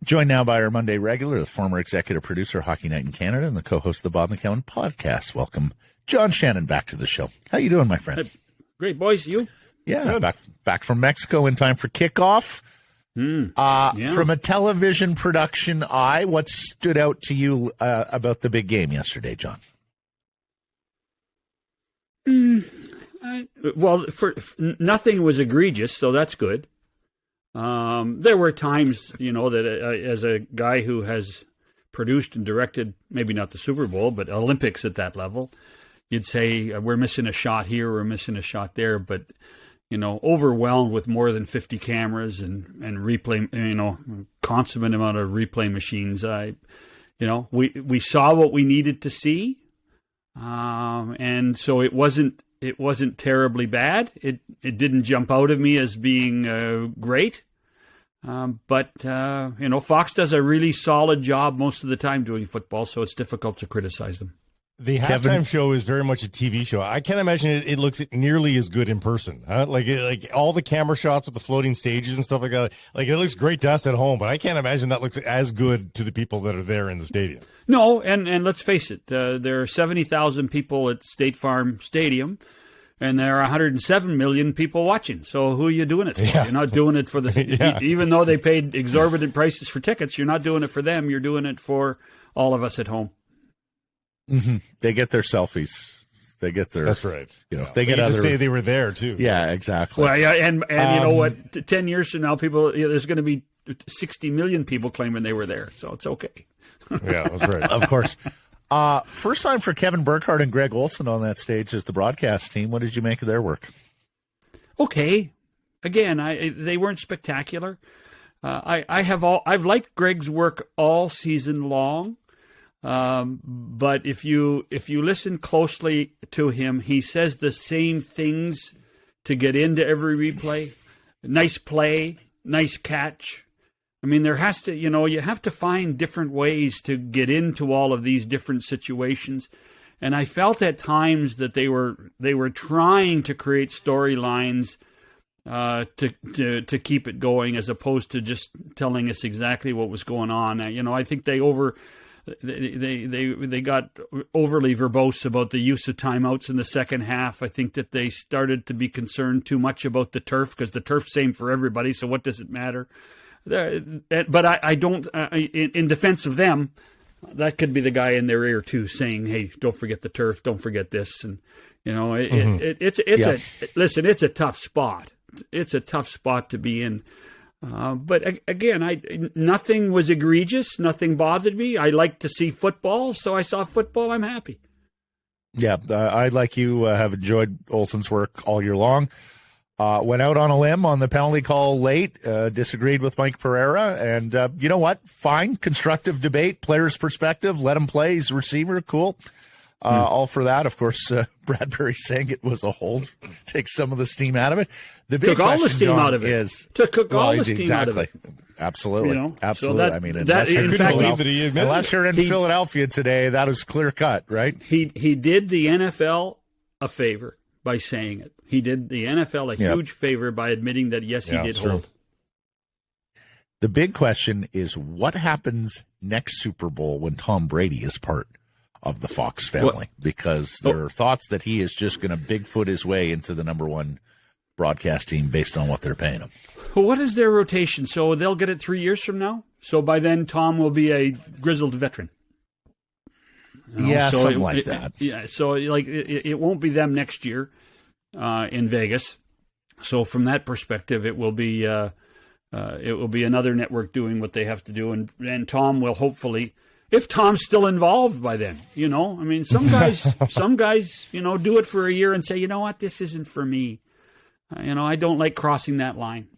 Joined now by our Monday regular, the former executive producer of Hockey Night in Canada and the co-host of the Bob McCown podcast. Welcome, John Shannon, back to the show. How you doing, my friend? Great, boys. You? Yeah, back from Mexico in time for kickoff. From a television production eye, what stood out to you about the big game yesterday, John? Nothing was egregious, so that's good. There were times, that as a guy who has produced and directed, maybe not the Super Bowl, but Olympics at that level, you'd say we're missing a shot here, we're missing a shot there, but overwhelmed with more than 50 cameras and replay, consummate amount of replay machines. We saw what we needed to see, and so it wasn't terribly bad. It didn't jump out of me as being great. But Fox does a really solid job most of the time doing football, so it's difficult to criticize them. The halftime show is very much a TV show. I can't imagine it looks nearly as good in person. Huh? Like all the camera shots with the floating stages and stuff like that. Like it looks great to us at home, but I can't imagine that looks as good to the people that are there in the stadium. No, and let's face it, there are 70,000 people at State Farm Stadium. And there are 107 million people watching. So who are you doing it for? Yeah. You're not doing it for the even though they paid exorbitant prices for tickets, you're not doing it for them. You're doing it for all of us at home. Mm-hmm. They get their selfies. They get their. That's right. They get to say they were there too. Yeah, exactly. Well, yeah, and you know what? 10 years from now, there's going to be 60 million people claiming they were there. So it's okay. Yeah, that's right. Of course. First time for Kevin Burkhardt and Greg Olson on that stage as the broadcast team. What did you make of their work? Okay. Again, they weren't spectacular. I've liked Greg's work all season long. But if you listen closely to him, he says the same things to get into every replay. Nice play, nice catch. I mean, there has to, you have to find different ways to get into all of these different situations. And I felt at times that they were trying to create storylines to keep it going, as opposed to just telling us exactly what was going on. I think they got overly verbose about the use of timeouts in the second half. I think that they started to be concerned too much about the turf, because the turf's same for everybody. So what does it matter? But I don't. In defense of them, that could be the guy in their ear too, saying, "Hey, don't forget the turf. Don't forget this." And it's a tough spot. It's a tough spot to be in. But again, nothing was egregious. Nothing bothered me. I like to see football, so I saw football. I'm happy. Yeah, I, like you, have enjoyed Olson's work all year long. Went out on a limb on the penalty call late, disagreed with Mike Pereira, and you know what? Fine, constructive debate, player's perspective, let him play, he's a receiver, cool. All for that. Of course, Bradbury saying it was a hold, take some of the steam out of it. The big took all the steam John, out of it. All the steam out of it. Absolutely. Absolutely. So I mean, unless you're in Philadelphia today, that was clear cut, right? He did the NFL a favor by saying it. He did the NFL a huge favor by admitting that, yes, he did hold. The big question is, what happens next Super Bowl when Tom Brady is part of the Fox family? Because there are thoughts that he is just going to Bigfoot his way into the number one broadcast team based on what they're paying him. Well, what is their rotation? So they'll get it 3 years from now? So by then, Tom will be a grizzled veteran. Something like that. So it won't be them next year in Vegas. So from that perspective, it will be another network doing what they have to do, and Tom will hopefully, if Tom's still involved by then, I mean, some guys, do it for a year and say, you know what, this isn't for me. I don't like crossing that line.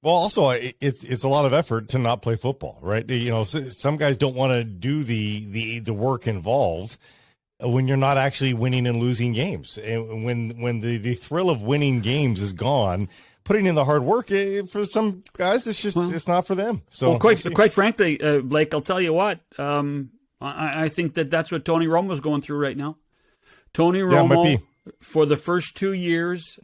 Well, also, it's a lot of effort to not play football, right? Some guys don't want to do the work involved when you're not actually winning and losing games. And when the thrill of winning games is gone, putting in the hard work, for some guys, it's not for them. So, quite frankly, Blake, I'll tell you what, I think that's what Tony Romo's going through right now. Tony Romo, for the first 2 years,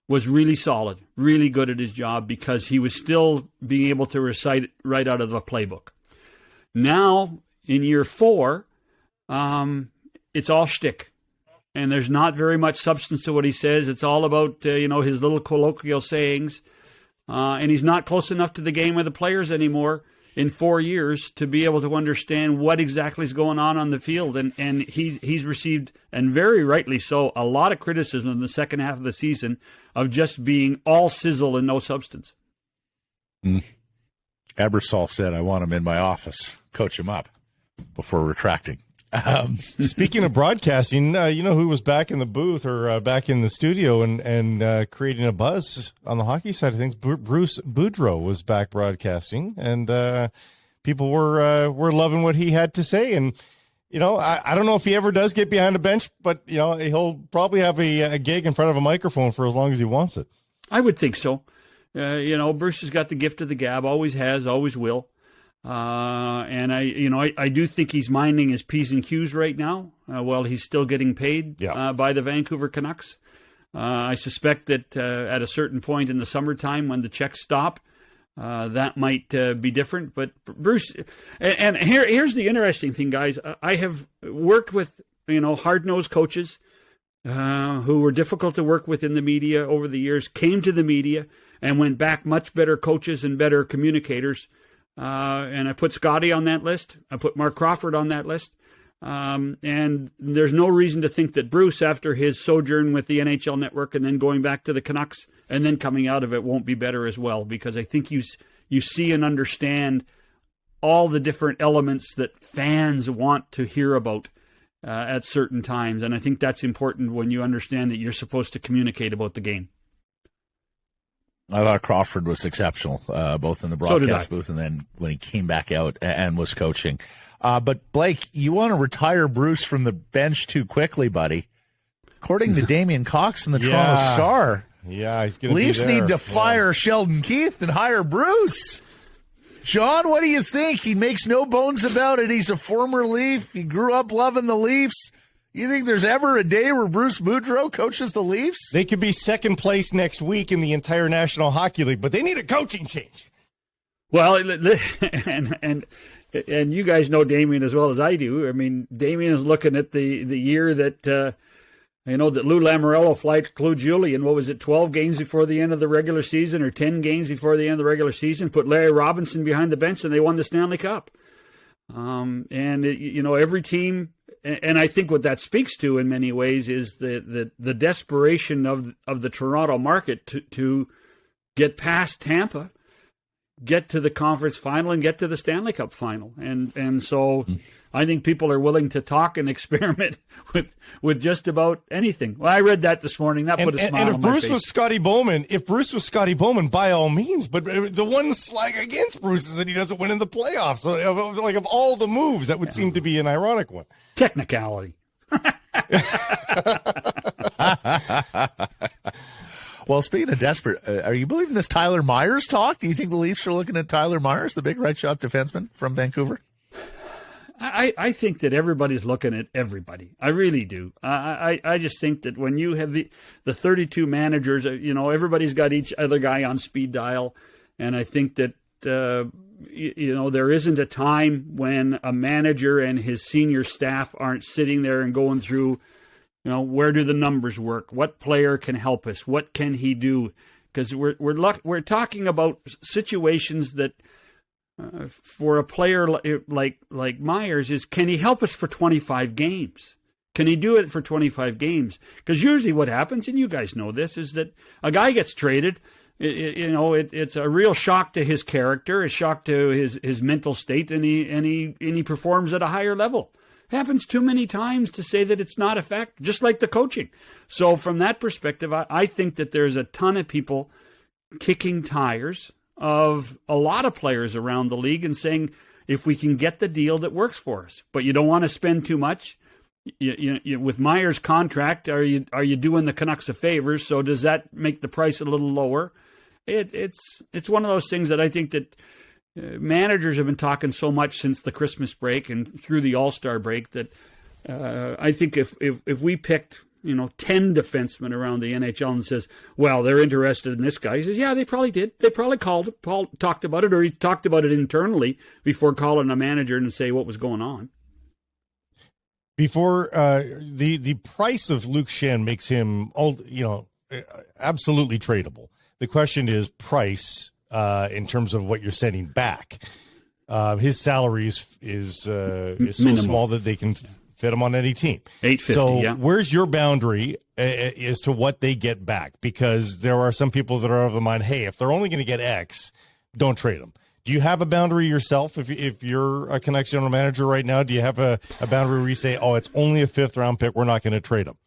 was really solid, really good at his job because he was still being able to recite it right out of the playbook. Now, in year 4, it's all shtick. And there's not very much substance to what he says. It's all about, his little colloquial sayings. And he's not close enough to the game of the players anymore in 4 years to be able to understand what exactly is going on the field. And he's received, and very rightly so, a lot of criticism in the second half of the season of just being all sizzle and no substance. Ebersol said, I want him in my office. Coach him up before retracting. Speaking of broadcasting, you know who was back in the booth or back in the studio and creating a buzz on the hockey side of things? Bruce Boudreau was back broadcasting, and people were loving what he had to say. And I don't know if he ever does get behind a bench, but he'll probably have a gig in front of a microphone for as long as he wants it. I would think so. Bruce has got the gift of the gab, always has, always will. And I do think he's minding his P's and Q's right now while he's still getting paid by the Vancouver Canucks. I suspect that at a certain point in the summertime when the checks stop, that might be different. But Bruce, and here's the interesting thing, guys. I have worked with, hard-nosed coaches who were difficult to work with in the media over the years, came to the media and went back much better coaches and better communicators. And I put Scotty on that list. I put Mark Crawford on that list. And there's no reason to think that Bruce, after his sojourn with the NHL Network and then going back to the Canucks and then coming out of it, won't be better as well. Because I think you see and understand all the different elements that fans want to hear about at certain times. And I think that's important when you understand that you're supposed to communicate about the game. I thought Crawford was exceptional, both in the broadcast booth and then when he came back out and was coaching. But, Blake, you want to retire Bruce from the bench too quickly, buddy. According to Damian Cox in the Toronto Star, he's going to Leafs need to fire Sheldon Keefe and hire Bruce. John, what do you think? He makes no bones about it. He's a former Leaf. He grew up loving the Leafs. You think there's ever a day where Bruce Boudreau coaches the Leafs? They could be second place next week in the entire National Hockey League, but they need a coaching change. Well, and you guys know Damien as well as I do. I mean, Damien is looking at the year that that Lou Lamoriello flight Claude Julien, what was it, 12 games before the end of the regular season or 10 games before the end of the regular season, put Larry Robinson behind the bench and they won the Stanley Cup. Every team. And I think what that speaks to in many ways is the desperation of the Toronto market to get past Tampa, get to the conference final, and get to the Stanley Cup final. And so I think people are willing to talk and experiment with just about anything. Well, I read that this morning. That put a smile on my face. And if Bruce was Scotty Bowman, by all means. But the one slag against Bruce is that he doesn't win in the playoffs. So, of all the moves, that would seem to be an ironic one. Technicality. Well, speaking of desperate, are you believing this Tyler Myers talk? Do you think the Leafs are looking at Tyler Myers, the big right-shot defenseman from Vancouver? I think that everybody's looking at everybody. I really do. I just think that when you have the 32 managers, everybody's got each other guy on speed dial. And I think that, there isn't a time when a manager and his senior staff aren't sitting there and going through, where do the numbers work? What player can help us? What can he do? Because we're talking about situations that, for a player like Myers, is can he help us for 25 games? Can he do it for 25 games? Because usually what happens, and you guys know this, is that a guy gets traded. It's a real shock to his character, a shock to his mental state, and he performs at a higher level. Happens too many times to say that it's not a fact, just like the coaching. So from that perspective, I think that there's a ton of people kicking tires of a lot of players around the league and saying, if we can get the deal that works for us, but you don't want to spend too much. With Myers' contract, are you doing the Canucks a favor? So does that make the price a little lower? It's one of those things that I think that managers have been talking so much since the Christmas break and through the All-Star break that I think if we picked 10 defensemen around the NHL and says, well, they're interested in this guy. He says, yeah, they probably did. They probably talked about it, or he talked about it internally before calling a manager and say what was going on. Before the price of Luke Schenn makes him absolutely tradable. The question is price in terms of what you're sending back. His salary is so small that they can fit him on any team. $850. So yeah. Where's your boundary as to what they get back? Because there are some people that are of the mind, hey, if they're only going to get X, don't trade them. Do you have a boundary yourself? If you're a Canucks general manager right now, do you have a boundary where you say, oh, it's only a 5th round pick, we're not going to trade them?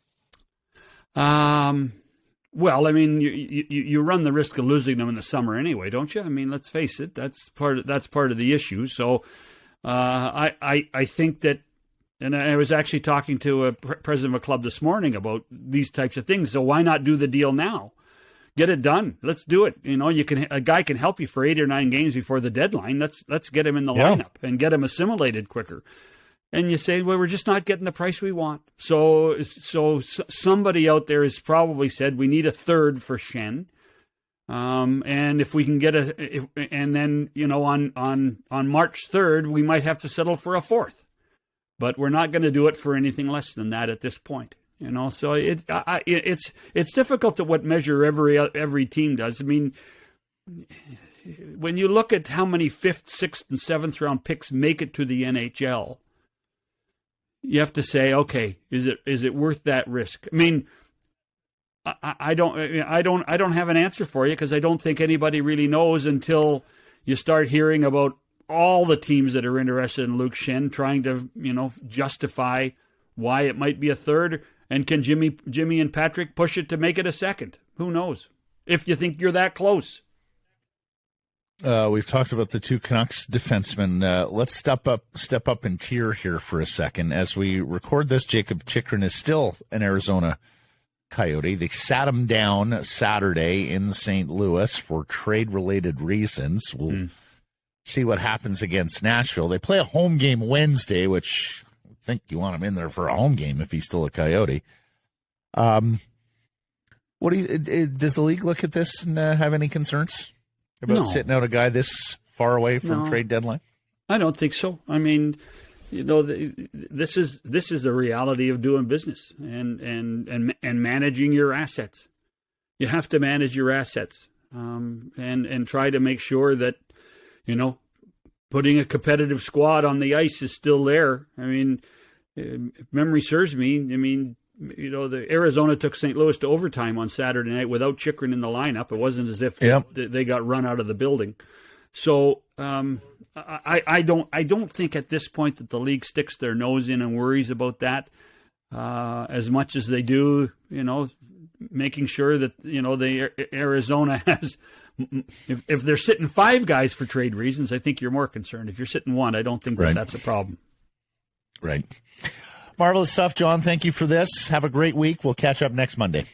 Well, I mean, you run the risk of losing them in the summer anyway, don't you? I mean, let's face it, that's part of the issue. So I think that. And I was actually talking to a president of a club this morning about these types of things. So why not do the deal now? Get it done. Let's do it. A guy can help you for 8 or 9 games before the deadline. Let's get him in the lineup and get him assimilated quicker. And you say, well, we're just not getting the price we want. So somebody out there has probably said we need a 3rd for Schenn. And if we can get and then on March 3rd we might have to settle for a 4th. But we're not going to do it for anything less than that at this point, So it's difficult to what measure every team does. I mean, when you look at how many 5th, 6th, and 7th round picks make it to the NHL, you have to say, okay, is it worth that risk? I mean, I don't have an answer for you because I don't think anybody really knows until you start hearing about all the teams that are interested in Luke Schenn trying to, justify why it might be a 3rd, and can Jimmy and Patrick push it to make it a 2nd? Who knows? If you think you're that close. We've talked about the 2 Canucks defensemen. Let's step up in tier here for a second. As we record this, Jakob Chychrun is still an Arizona Coyote. They sat him down Saturday in St. Louis for trade-related reasons. We'll see what happens against Nashville. They play a home game Wednesday, which I think you want him in there for a home game if he's still a Coyote. Does the league look at this and have any concerns about sitting out a guy this far away from trade deadline? I don't think so. I mean, this is the reality of doing business and managing your assets. You have to manage your assets and try to make sure that putting a competitive squad on the ice is still there. I mean, if memory serves me, the Arizona took St. Louis to overtime on Saturday night without Chychrun in the lineup. It wasn't as if they got run out of the building. So I don't think at this point that the league sticks their nose in and worries about that as much as they do, making sure that, the Arizona has. If they're sitting 5 guys for trade reasons, I think you're more concerned. If you're sitting 1, I don't think that's a problem. Right. Marvelous stuff, John. Thank you for this. Have a great week. We'll catch up next Monday.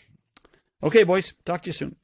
Okay, boys. Talk to you soon.